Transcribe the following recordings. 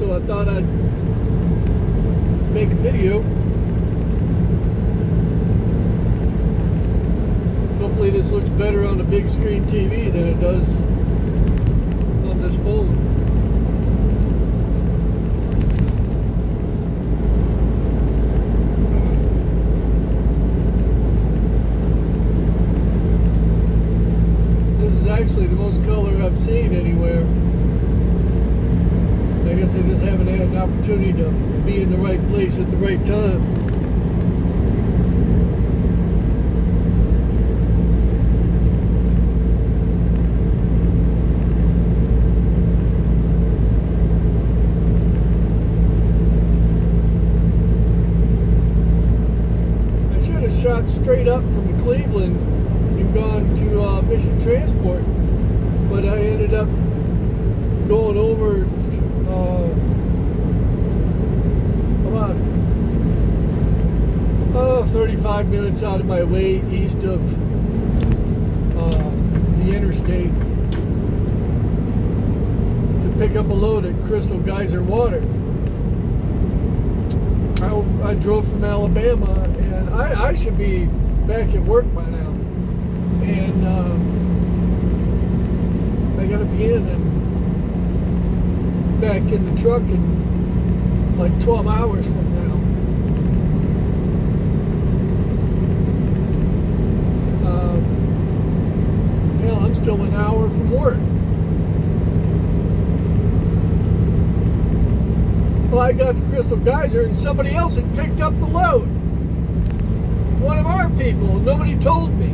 so I thought I'd make a video. Hopefully this looks better on the big screen TV than it does on this phone. This is actually the most color I've seen anywhere. I guess I just haven't had an opportunity to be in the right place at the right time. I should have shot straight up from Cleveland and gone to Mission Transport, but I ended up going over about 35 minutes out of my way east of the interstate to pick up a load at Crystal Geyser Water. I drove from Alabama, and I should be back at work by now, and I gotta be in and back in the truck in like 12 hours from now. Hell, I'm still an hour from work. Well, I got to Crystal Geyser and somebody else had picked up the load. One of our people. Nobody told me.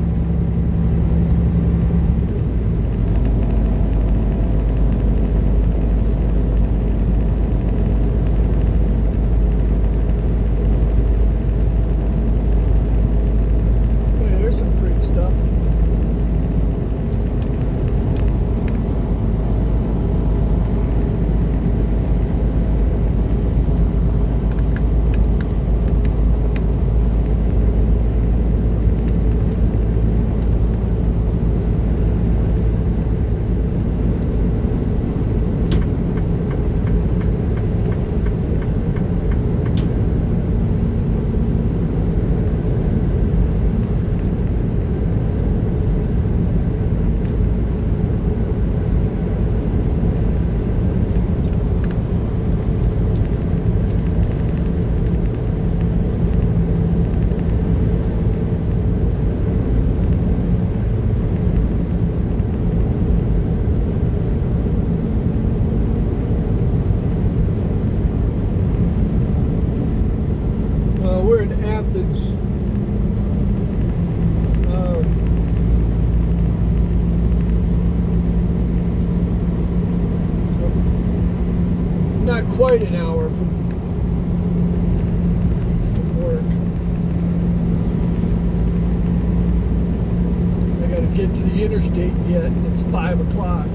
We're in Athens. Not quite an hour from work. I gotta get to the interstate yet, and it's 5 o'clock.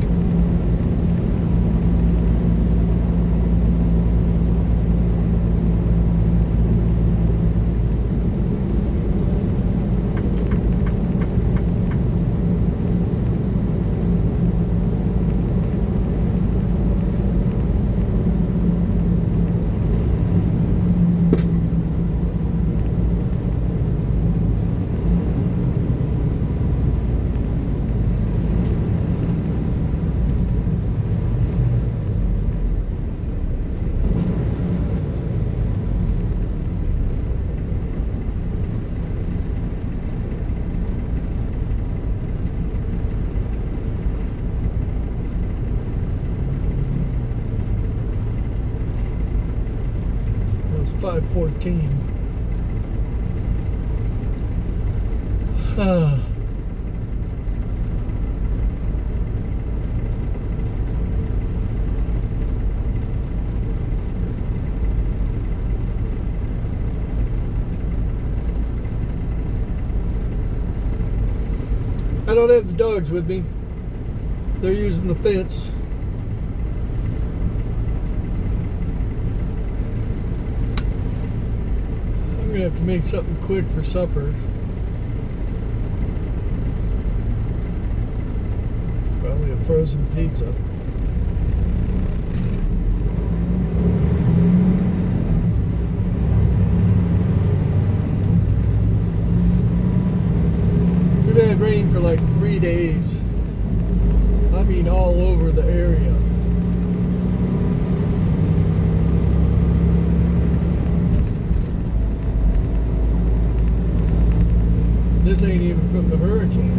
It was 5:14. I don't have the dogs with me. They're using the fence. I'm gonna have to make something quick for supper. Probably a frozen pizza. 3 days. I mean, all over the area. This ain't even from the hurricane.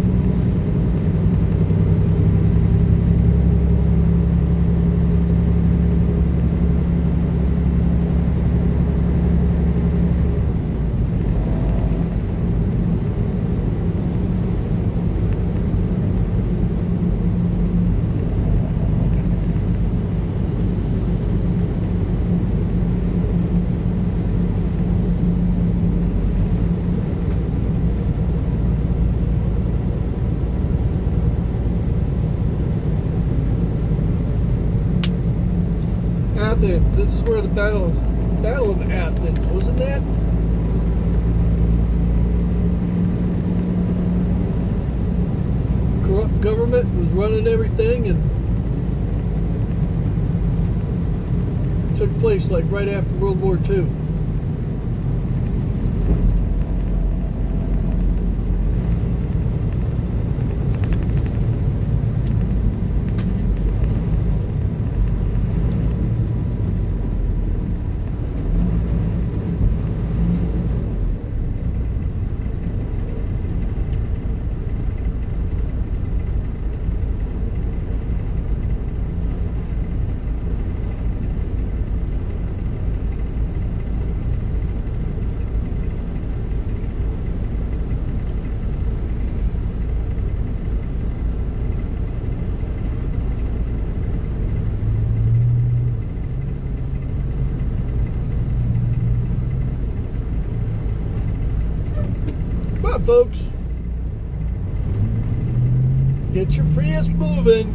Athens. This is where the Battle of Athens, wasn't that? Corrupt government was running everything, and took place like right after World War II. Come on, folks. Get your Prius moving.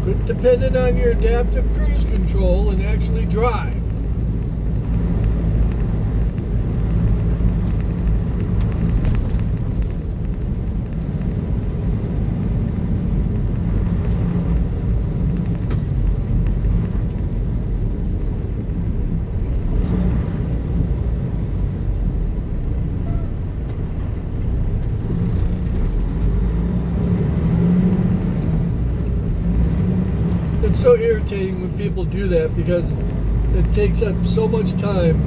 Quit depending on your adaptive cruise control and actually drive. It's so irritating when people do that because it takes up so much time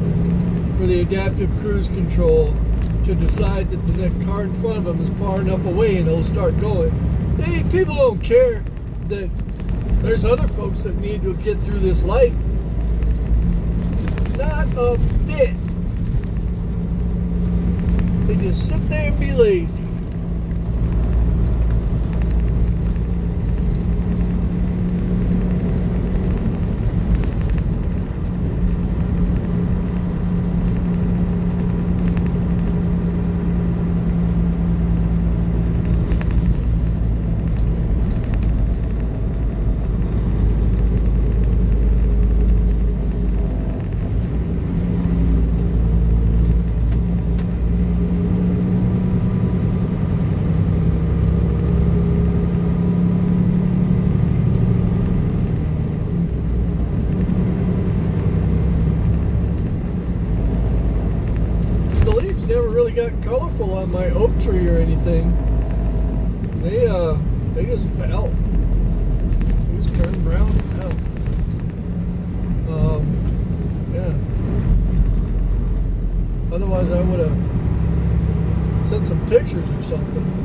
for the adaptive cruise control to decide that the next car in front of them is far enough away and it'll start going. People don't care that there's other folks that need to get through this light. Not a bit. They just sit there and be lazy. Never really got colorful on my oak tree or anything. They just fell. They just turned brown and fell. Yeah. Otherwise I would have sent some pictures or something.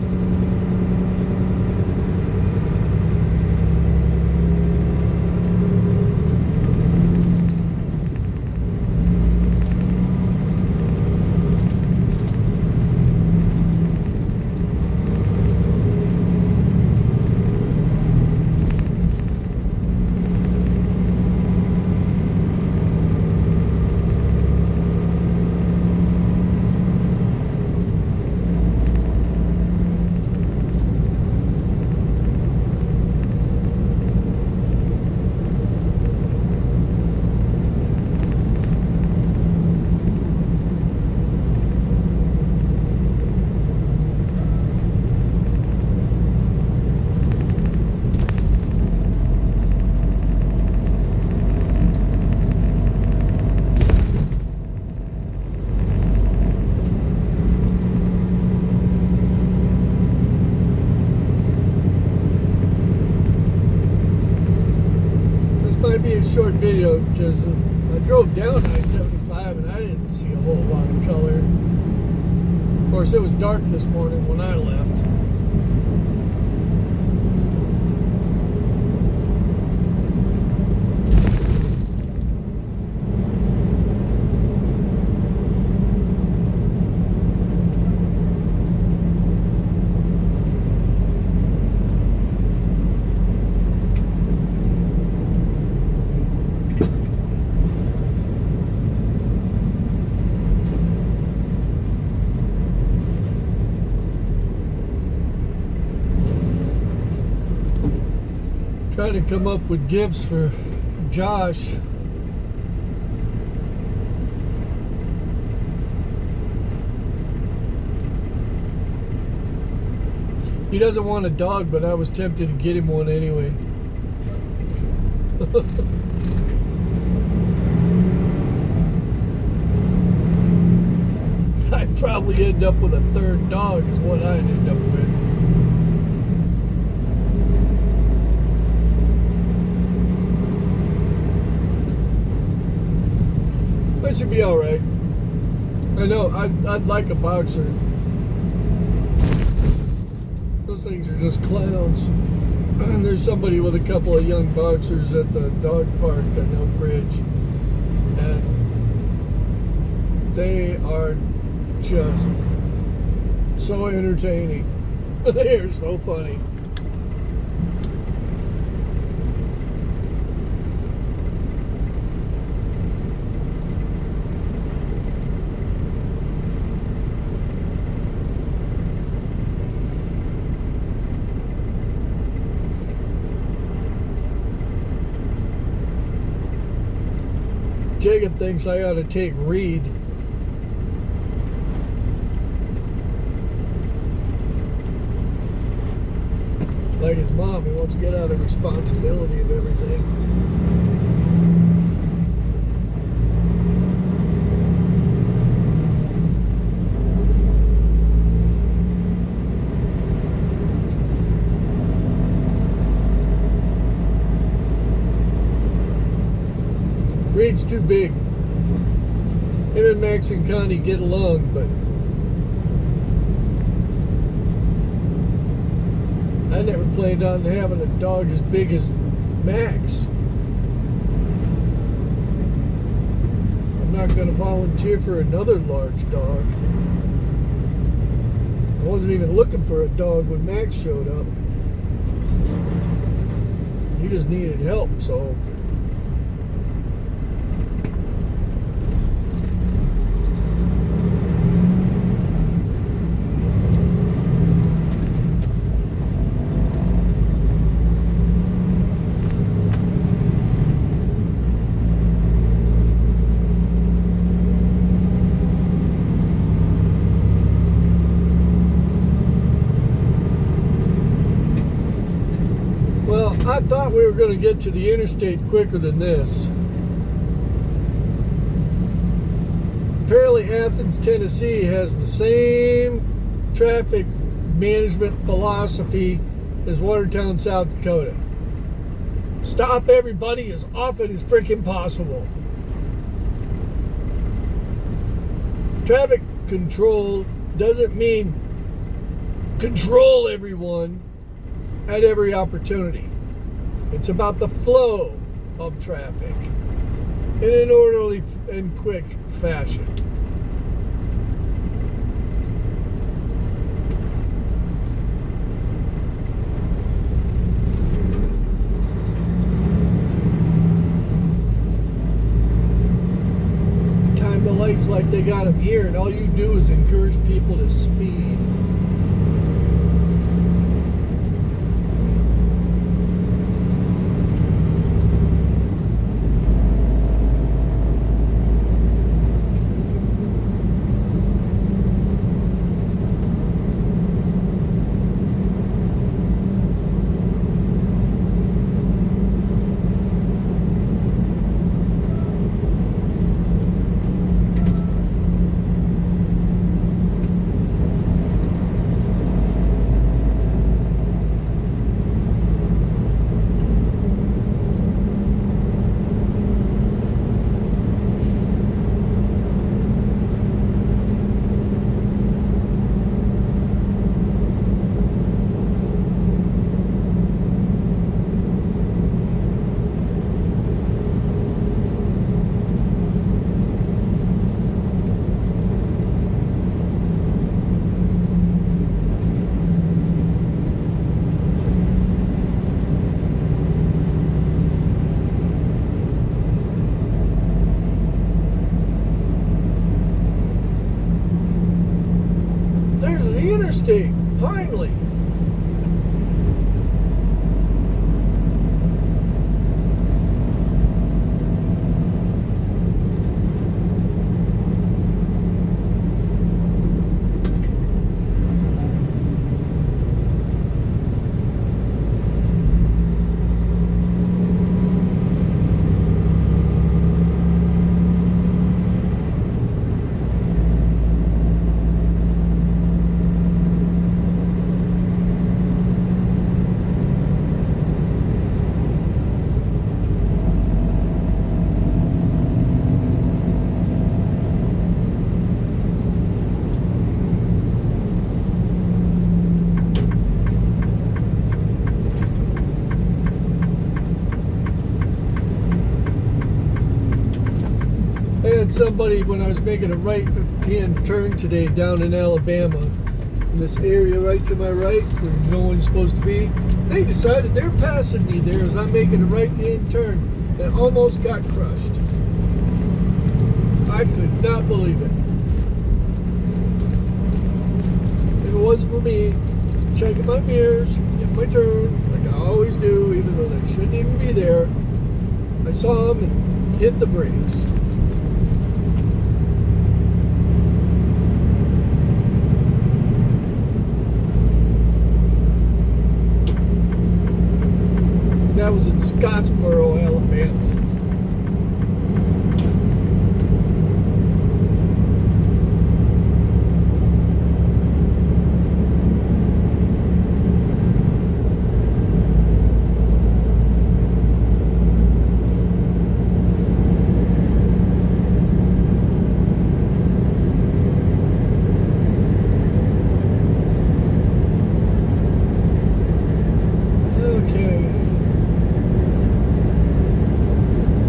short video because I drove down I-75 and I didn't see a whole lot of color. Of course, it was dark this morning when I left. Trying to come up with gifts for Josh. He doesn't want a dog, but I was tempted to get him one anyway. I'd probably end up with a third dog is what I'd end up with. That should be alright. I know, I'd like a boxer. Those things are just clowns. There's somebody with a couple of young boxers at the dog park on Oak Ridge. And they are just so entertaining. They are so funny. Jacob thinks I ought to take Reed. Like his mom, he wants to get out of responsibility of everything. Reed's too big. Him and Max and Connie get along, but I never planned on having a dog as big as Max. I'm not going to volunteer for another large dog. I wasn't even looking for a dog when Max showed up. He just needed help, so I thought we were going to get to the interstate quicker than this. Apparently Athens, Tennessee has the same traffic management philosophy as Watertown, South Dakota. Stop everybody as often as freaking possible. Traffic control doesn't mean control everyone at every opportunity. It's about the flow of traffic in an orderly and quick fashion. Time the lights like they got them here, and all you do is encourage people to speed. interstate, finally. I had somebody, when I was making a right-hand turn today down in Alabama, in this area right to my right, where no one's supposed to be, they decided they're passing me there as I'm making a right-hand turn and almost got crushed. I could not believe it. If it wasn't for me checking my mirrors, getting my turn, like I always do, even though they shouldn't even be there, I saw them and hit the brakes. That was in Scottsboro, Alabama.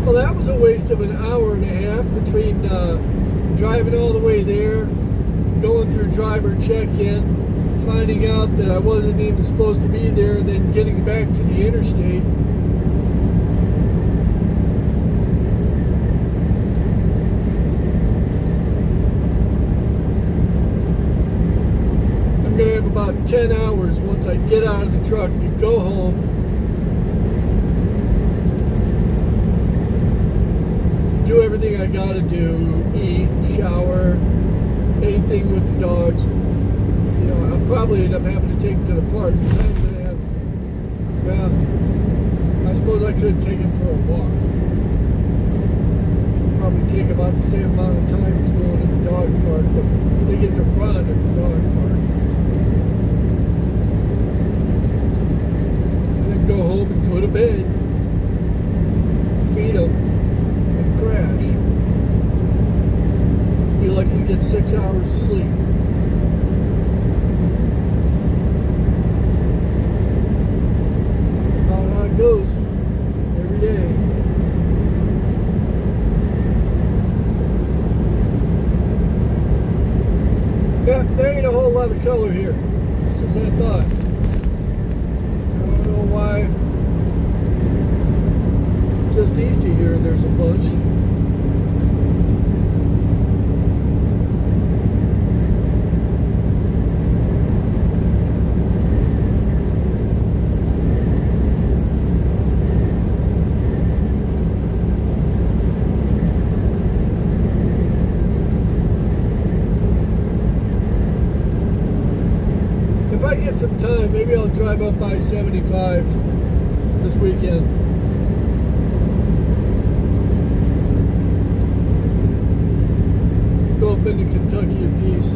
Well, that was a waste of an hour and a half between driving all the way there, going through driver check-in, finding out that I wasn't even supposed to be there, and then getting back to the interstate. I'm going to have about 10 hours once I get out of the truck to go home, do everything I gotta do, eat, shower, anything with the dogs. You know, I'll probably end up having to take them to the park. I'm gonna have, well, I suppose I could take them for a walk. Probably take about the same amount of time as going to the dog park, but they get to run at the dog park. And then go home and go to bed. Feed them. Crash. Be lucky to get 6 hours of sleep. That's about how it goes every day. Yeah, there ain't a whole lot of color here, just as I thought. I don't know why. Just east of here, there's a bunch. If I get some time, maybe I'll drive up I-75 this weekend. Go up into Kentucky a piece.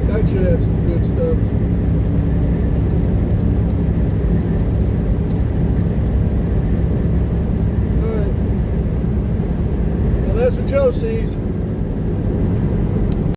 That should have some good stuff. Alright. Well, that's what Joe sees.